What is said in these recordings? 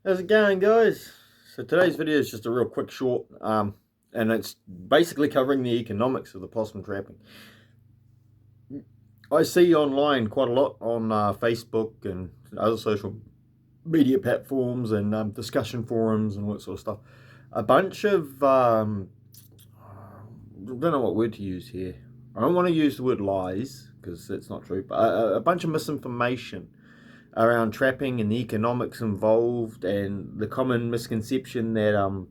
How's it going, guys? So today's video is just a real quick short, and it's basically covering the economics of the possum trapping. I see online quite a lot on Facebook and other social media platforms and discussion forums and all that sort of stuff. A bunch of I don't know what word to use here. I don't want to use the word lies because it's not true, but a bunch of misinformation around trapping and the economics involved and the common misconception that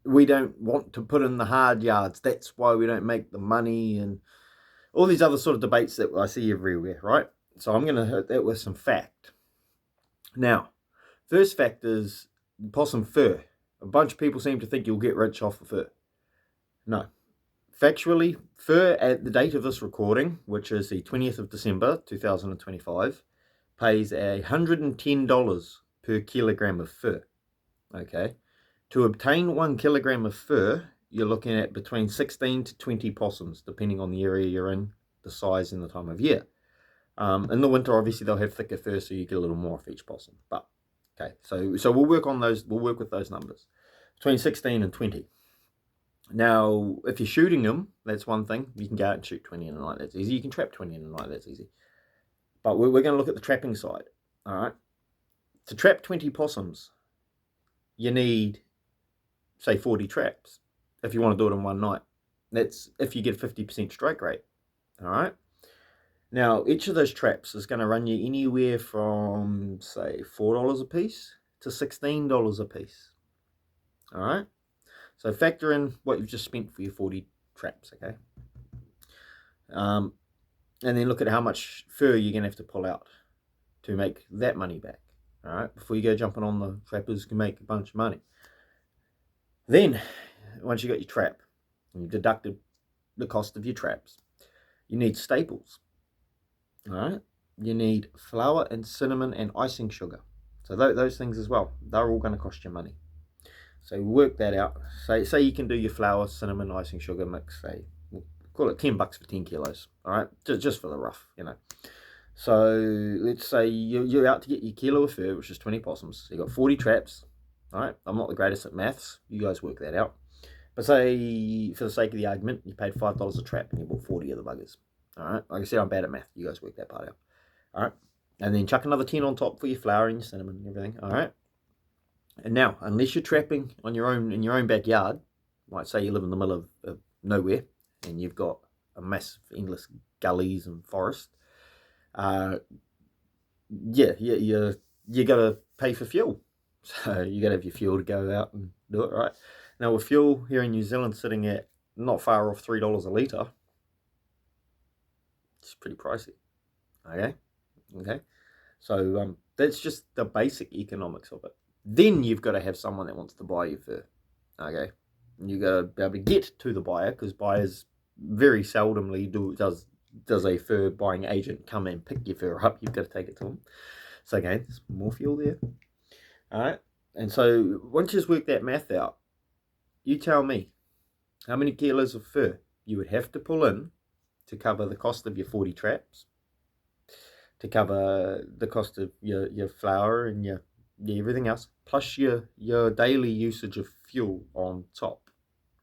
we don't want to put in the hard yards. That's why we don't make the money and all these other sort of debates that I see everywhere, right? So I'm going to hit that with some fact. Now, first fact is possum fur. A bunch of people seem to think you'll get rich off of fur. No. Factually, fur at the date of this recording, which is the 20th of December 2025, pays $110 per kilogram of fur. Okay. To obtain 1 kilogram of fur, you're looking at between 16 to 20 possums, depending on the area you're in, the size, and the time of year. In the winter, obviously, they'll have thicker fur, so you get a little more off each possum. But okay, so we'll work on those. We'll work with those numbers between 16 and 20. Now, if you're shooting them, that's one thing. You can go out and shoot 20 in a night. That's easy. You can trap 20 in a night. That's easy. But we're going to look at the trapping side. All right. To trap 20 possums, you need, say, 40 traps if you want to do it in one night. That's if you get a 50% strike rate. All right. Now, each of those traps is going to run you anywhere from, say, $4 a piece to $16 a piece. All right. So factor in what you've just spent for your 40 traps, okay? And then look at how much fur you're going to have to pull out to make that money back, all right? Before you go jumping on the trappers can make a bunch of money. Then, once you got your trap, and you've deducted the cost of your traps, you need staples, all right? You need flour and cinnamon and icing sugar. So those things as well, they're all going to cost you money. So work that out. Say you can do your flour, cinnamon, icing, sugar mix. Say, we'll call it $10 for 10 kilos. All right, just for the rough, you know. So let's say you're out to get your kilo of fur, which is 20 possums. So you got 40 traps. All right, I'm not the greatest at maths. You guys work that out. But say, for the sake of the argument, you paid $5 a trap and you bought 40 of the buggers. All right, like I said, I'm bad at math. You guys work that part out. All right, and then chuck another 10 on top for your flour and your cinnamon and everything. All right. And now, unless you're trapping on your own in your own backyard, like say you live in the middle of nowhere and you've got a massive endless gullies and forest, you got to pay for fuel. So you got to have your fuel to go out and do it, right? Now with fuel here in New Zealand sitting at not far off $3 a litre, it's pretty pricey. Okay. So that's just the basic economics of it. Then you've got to have someone that wants to buy your fur. Okay, you got to be able to get to the buyer because buyers very seldomly does a fur buying agent come and pick your fur up. You've got to take it to them. So again, there's more fuel there. All right, and so once you've worked that math out, you tell me how many kilos of fur you would have to pull in to cover the cost of your 40 traps, to cover the cost of your flour and your everything else, plus your daily usage of fuel on top.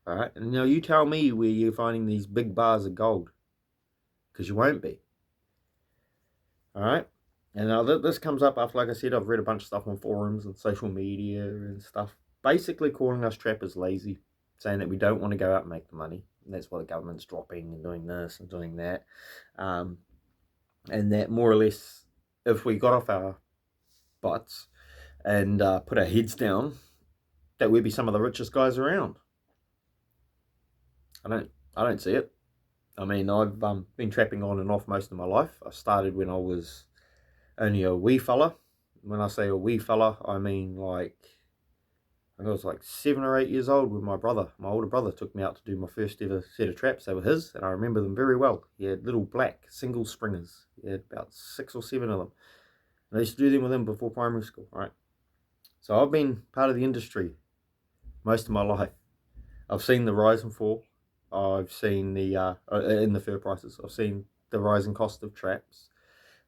All right, and now you tell me where you're finding these big bars of gold, because you won't be. All right, and now this comes up after, like I said, I've read a bunch of stuff on forums and social media and stuff, basically calling us trappers lazy, saying that we don't want to go out and make the money, and that's why the government's dropping and doing this and doing that, and that more or less, if we got off our butts and put our heads down, that we'd be some of the richest guys around. I don't see it. I mean, I've been trapping on and off most of my life. I started when I was only a wee fella. When I say a wee fella, I mean like I was like 7 or 8 years old when my older brother, took me out to do my first ever set of traps. They were his, and I remember them very well. He had little black single springers. He had about 6 or 7 of them. And I used to do them with him before primary school, right? So I've been part of the industry most of my life. I've seen the rise and fall. I've seen the in the fur prices. I've seen the rising cost of traps.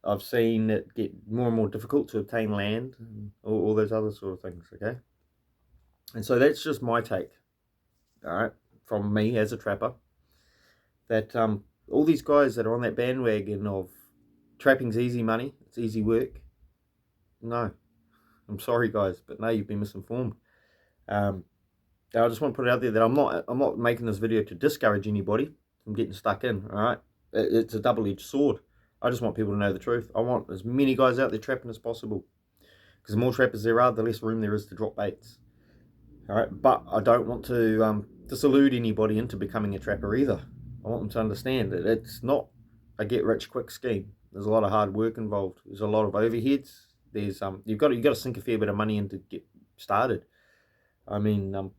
I've seen it get more and more difficult to obtain land and all those other sort of things, okay? And so that's just my take, all right, from me as a trapper, that all these guys that are on that bandwagon of trapping's easy money, it's easy work. No, I'm sorry guys, but no, you've been misinformed. I just want to put it out there that I'm not making this video to discourage anybody from getting stuck in, all right? It's a double-edged sword. I just want people to know the truth. I want as many guys out there trapping as possible, because the more trappers there are, the less room there is to drop baits. All right, but I don't want to disillude anybody into becoming a trapper either. I want them to understand that it's not a get-rich-quick scheme. There's a lot of hard work involved. There's a lot of overheads. There's you've got to sink a fair bit of money in to get started. I mean,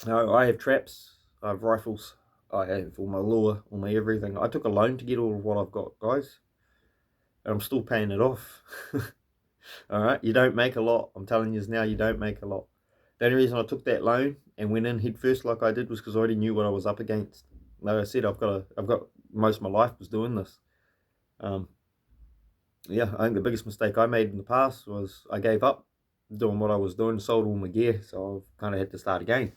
I have traps, I have rifles, I have all my lure, all my everything. I took a loan to get all of what I've got, guys, and I'm still paying it off. All right, you don't make a lot. I'm telling you now, you don't make a lot. The only reason I took that loan and went in head first like I did was because I already knew what I was up against. Like I said, I've got most of my life was doing this. Yeah, I think the biggest mistake I made in the past was I gave up doing what I was doing, sold all my gear, so I've kind of had to start again.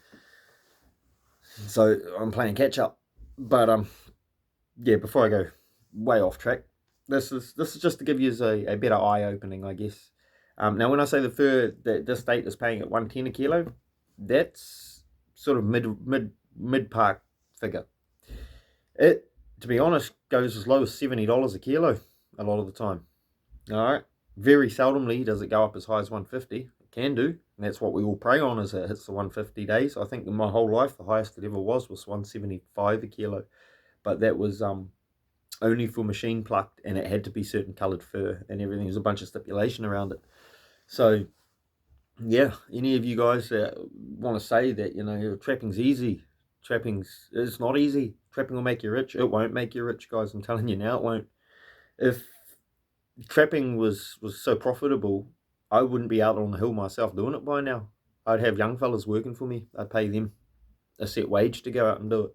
So I'm playing catch up. But yeah, before I go way off track, this is just to give you a better eye opening, I guess. Now, when I say the fur that this state is paying at $110 a kilo, that's sort of mid park figure. It, to be honest, goes as low as $70 a kilo a lot of the time. All right, very seldomly does it go up as high as 150. It can do, and that's what we all pray on as it hits the 150 days. I think in my whole life, the highest it ever was 175 a kilo, but that was only for machine plucked, and it had to be certain coloured fur and everything. There's a bunch of stipulation around it. So, yeah, any of you guys that want to say that, you know, trapping's easy, it's not easy. Trapping will make you rich. It won't make you rich, guys. I'm telling you now, it won't. If trapping was so profitable, I wouldn't be out on the hill myself doing it by now. I'd have young fellas working for me. I'd pay them a set wage to go out and do it.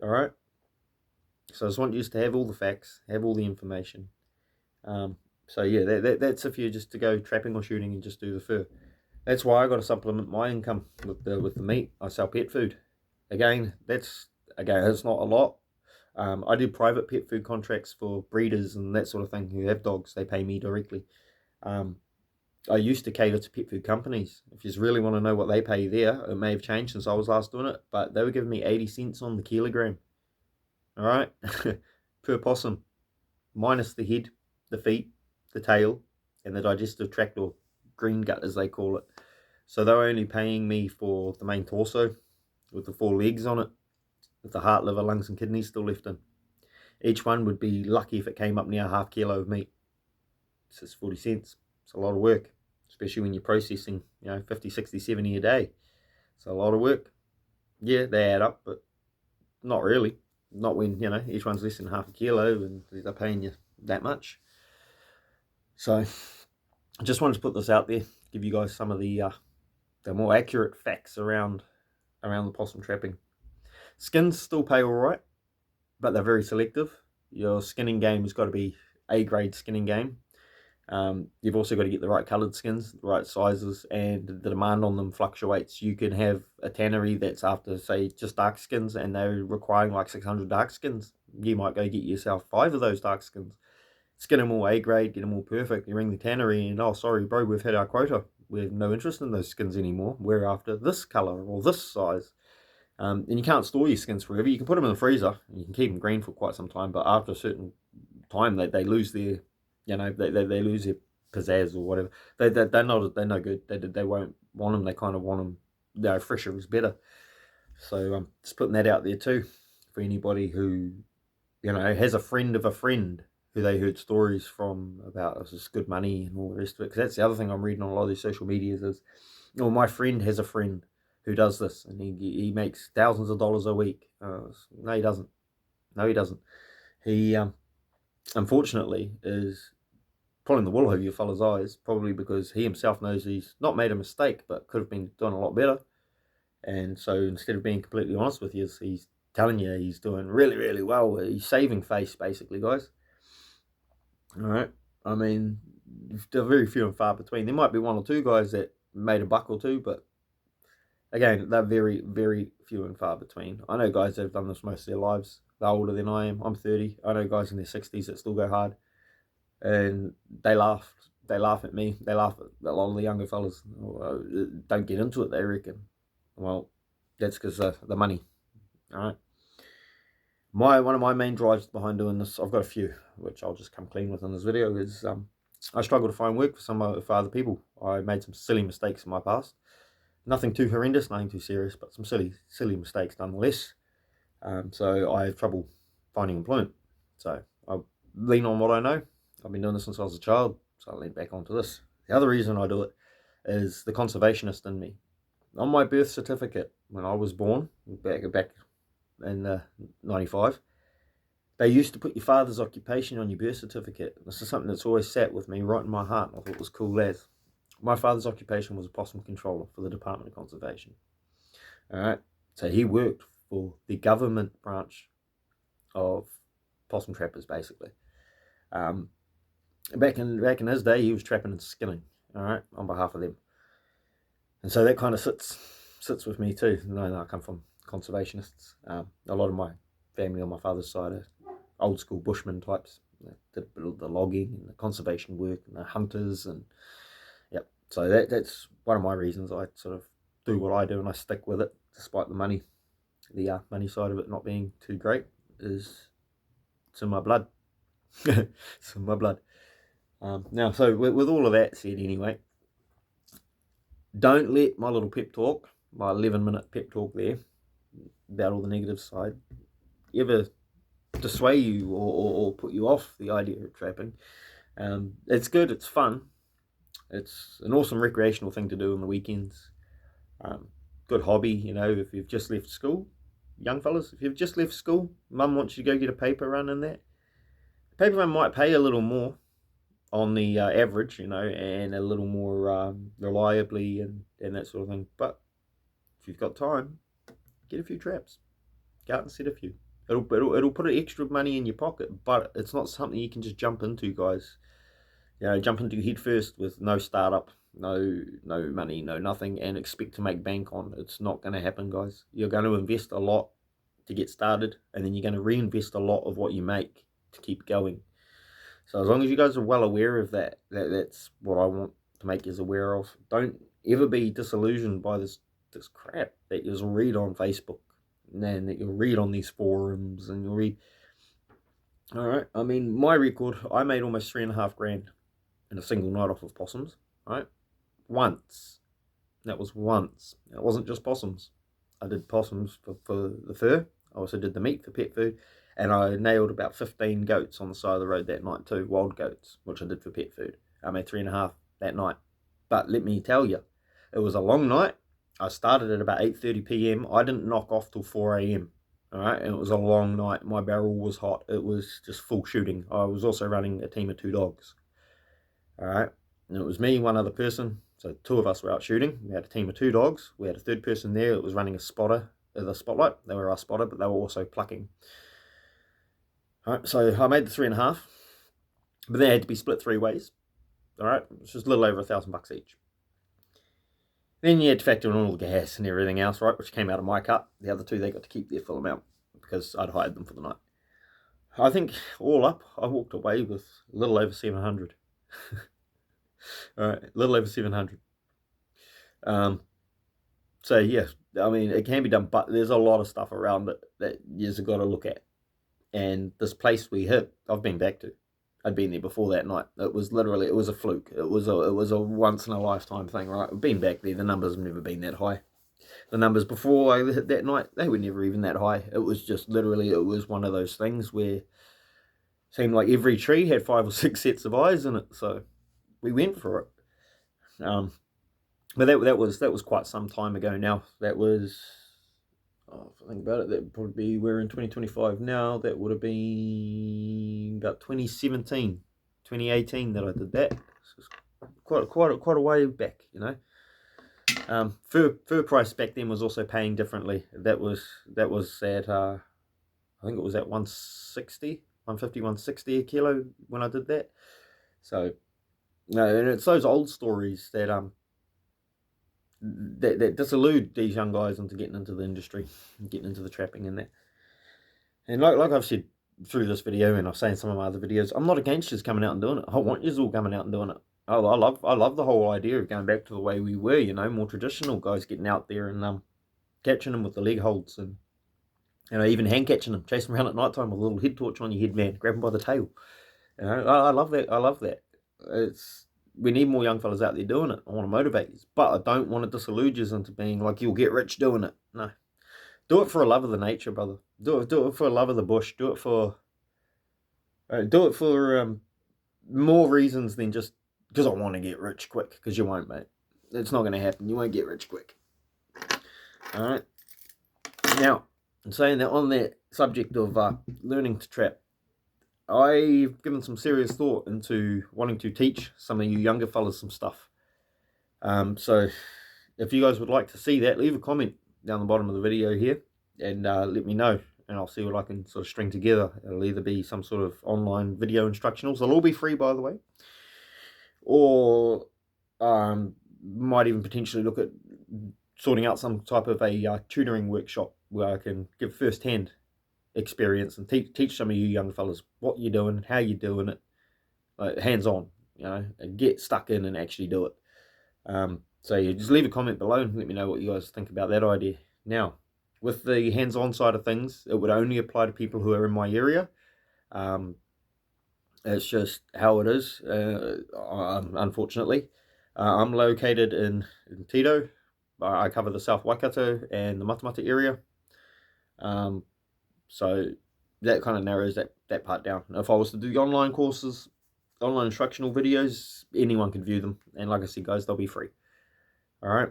All right? So I just want you to have all the facts, have all the information. So yeah, that's if you're just to go trapping or shooting and just do the fur. That's why I got to supplement my income with the meat. I sell pet food. Again, it's not a lot. I do private pet food contracts for breeders and that sort of thing who have dogs. They pay me directly. I used to cater to pet food companies. If you really want to know what they pay there, it may have changed since I was last doing it, but they were giving me 80 cents on the kilogram. All right, per possum, minus the head, the feet, the tail, and the digestive tract, or green gut as they call it. So they were only paying me for the main torso with the 4 legs on it, with the heart, liver, lungs and kidneys still left in. Each one would be lucky if it came up near half kilo of meat. So it's 40 cents. It's a lot of work, especially when you're processing, 50, 60, 70 a day. It's a lot of work. Yeah, they add up, but not really. Not when, each one's less than half a kilo and they're paying you that much. So I just wanted to put this out there, give you guys some of the more accurate facts around the possum trapping. Skins still pay all right, but they're very selective. Your skinning game has got to be A-grade skinning game. You've also got to get the right coloured skins, the right sizes, and the demand on them fluctuates. You can have a tannery that's after, say, just dark skins, and they're requiring like 600 dark skins. You might go get yourself 5 of those dark skins. Skin them all A-grade, get them all perfect. You ring the tannery and, oh, sorry, bro, we've had our quota. We have no interest in those skins anymore. We're after this colour or this size. And you can't store your skins forever. You can put them in the freezer. You can keep them green for quite some time, but after a certain time, they lose their, they lose their pizzazz or whatever. They're no good. They won't want them. They kind of want them, fresher is better. So just putting that out there too for anybody who, has a friend of a friend who they heard stories from about this is good money and all the rest of it. Because that's the other thing I'm reading on a lot of these social medias is, my friend has a friend who does this and he makes thousands of dollars a week. No, he doesn't. He unfortunately is pulling the wool over your fella's eyes, probably because he himself knows he's not made a mistake, but could have been done a lot better. And so instead of being completely honest with you, he's telling you he's doing really, really well. He's saving face, basically, guys. All right. I mean, they're very few and far between. There might be one or two guys that made a buck or two, but again, they're very, very few and far between. I know guys that have done this most of their lives. They're older than I am. I'm 30. I know guys in their 60s that still go hard, and they laugh. They laugh at me. They laugh at a lot of the younger fellas. Don't get into it, they reckon. Well, that's because of the money. All right. One of my main drives behind doing this, I've got a few, which I'll just come clean with in this video, is I struggle to find work for other people. I made some silly mistakes in my past. Nothing too horrendous, nothing too serious, but some silly mistakes nonetheless. So I have trouble finding employment. So I lean on what I know. I've been doing this since I was a child, so I lean back onto this. The other reason I do it is the conservationist in me. On my birth certificate, when I was born, back in 95, they used to put your father's occupation on your birth certificate. This is something that's always sat with me right in my heart. I thought it was cool as. My father's occupation was a possum controller for the Department of Conservation. All right, so he worked for the government branch of possum trappers, basically. Back in his day, he was trapping and skinning. All right, on behalf of them, and so that kind of sits with me too. I come from conservationists. A lot of my family on my father's side are old school bushman types. The logging and the conservation work and the hunters, and yep. So that's one of my reasons I sort of do what I do and I stick with it despite the money. The money side of it not being too great is it's in my blood. It's in my blood. Now, so with all of that said, anyway, don't let my little pep talk, my 11-minute pep talk there about all the negative side, ever dissuade you or put you off the idea of trapping. It's good, it's fun, it's an awesome recreational thing to do on the weekends. Good hobby, you know, if you've just left school, young fellas, if you've just left school, mum wants you to go get a paper run in that. The paper run might pay a little more on the average, you know, and a little more reliably and that sort of thing. But if you've got time, get a few traps. Go out and set a few. It'll put extra money in your pocket, but it's not something you can just jump into, guys. You know, jump into head first with no startup, no money, no nothing, and expect to make bank on. It's not going to happen, guys. You're going to invest a lot to get started, and then you're going to reinvest a lot of what you make to keep going. So as long as you guys are well aware of that's what I want to make you aware of. Don't ever be disillusioned by this crap that you'll read on Facebook and that you'll read on these forums and you'll read. All right, I mean, my record, I made almost $3.5 grand in a single night off of possums. Right, once. That was once. It wasn't just possums. I did possums for the fur. I also did the meat for pet food. And I nailed about 15 goats on the side of the road that night too, wild goats, which I did for pet food. I made 3.5 that night. But let me tell you, it was a long night. I started at about 8:30 p.m. I didn't knock off till 4 a.m. All right, and it was a long night. My barrel was hot. It was just full shooting. I was also running a team of 2 dogs. All right, and it was me, one other person. So 2 of us were out shooting. We had a team of 2 dogs. We had a 3rd person there that was running a spotter, the spotlight. They were our spotter, but they were also plucking. All right, so I made the 3.5, but they had to be split 3 ways. All right, which was a little over $1,000 each. Then you had to factor in all the gas and everything else, right, which came out of my cut. The other 2, they got to keep their full amount because I'd hired them for the night. I think all up, I walked away with a little over 700. All right, a little over 700. So yeah, I mean, it can be done, but there's a lot of stuff around it that you've got to look at. And this place we hit, I've been back to. I'd been there before that night. It was a fluke. It was a once in a lifetime thing, right? I've been back there. The numbers have never been that high. The numbers before I hit that night, they were never even that high. It was just literally, it was one of those things where it seemed like every tree had 5 or 6 sets of eyes in it. So we went for it. But that was quite some time ago now. That was, if I think about it, that would probably be, we're in 2025 now, that would have been about 2017, 2018 that I did that. So quite a way back, you know. Fur price back then was also paying differently. That was at I think it was at 160 150, 160 a kilo when I did that. So, no, and it's those old stories that that disillude these young guys into getting into the industry, getting into the trapping and that. And like I've said through this video, and I've seen some of my other videos, I'm not against you coming out and doing it. I want you all coming out and doing it. I love the whole idea of going back to the way we were, you know, more traditional guys getting out there and catching them with the leg holds, and you know, even hand catching them, chasing around at night time with a little head torch on your head, man, grab them by the tail. You know, I love that. I love that. We need more young fellas out there doing it. I want to motivate you, but I don't want to disillude you into being like you'll get rich doing it. No, do it for a love of the nature, brother. Do it for a love of the bush. Do it for more reasons than just because I want to get rich quick. Because you won't, mate. It's not going to happen. You won't get rich quick. All right. Now, I'm saying that on that subject of learning to trap, I've given some serious thought into wanting to teach some of you younger fellas some stuff. So if you guys would like to see that, leave a comment down the bottom of the video here and let me know, and I'll see what I can sort of string together. It'll either be some sort of online video instructionals. They'll all be free, by the way, or might even potentially look at sorting out some type of a tutoring workshop where I can give first-hand experience and teach some of you young fellas what you're doing, how you're doing it, like hands-on, you know, and get stuck in and actually do it. So you just leave a comment below and let me know what you guys think about that idea. Now, with the hands-on side of things, it would only apply to people who are in my area. It's just how it is, unfortunately. I'm located in Tito. I cover the South Waikato and the Matamata area. So that kind of narrows that part down. If I was to do the online courses, online instructional videos, anyone can view them. And like I said, guys, they'll be free. All right.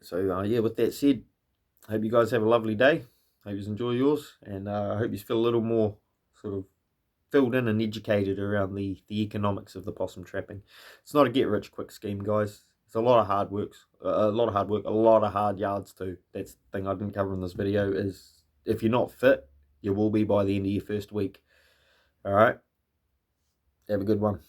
So, yeah, with that said, I hope you guys have a lovely day. Hope you enjoy yours. And I hope you feel a little more sort of filled in and educated around the economics of the possum trapping. It's not a get-rich-quick scheme, guys. It's a lot of hard work, a lot of hard yards too. That's the thing I didn't cover in this video is if you're not fit, you will be by the end of your first week. All right. Have a good one.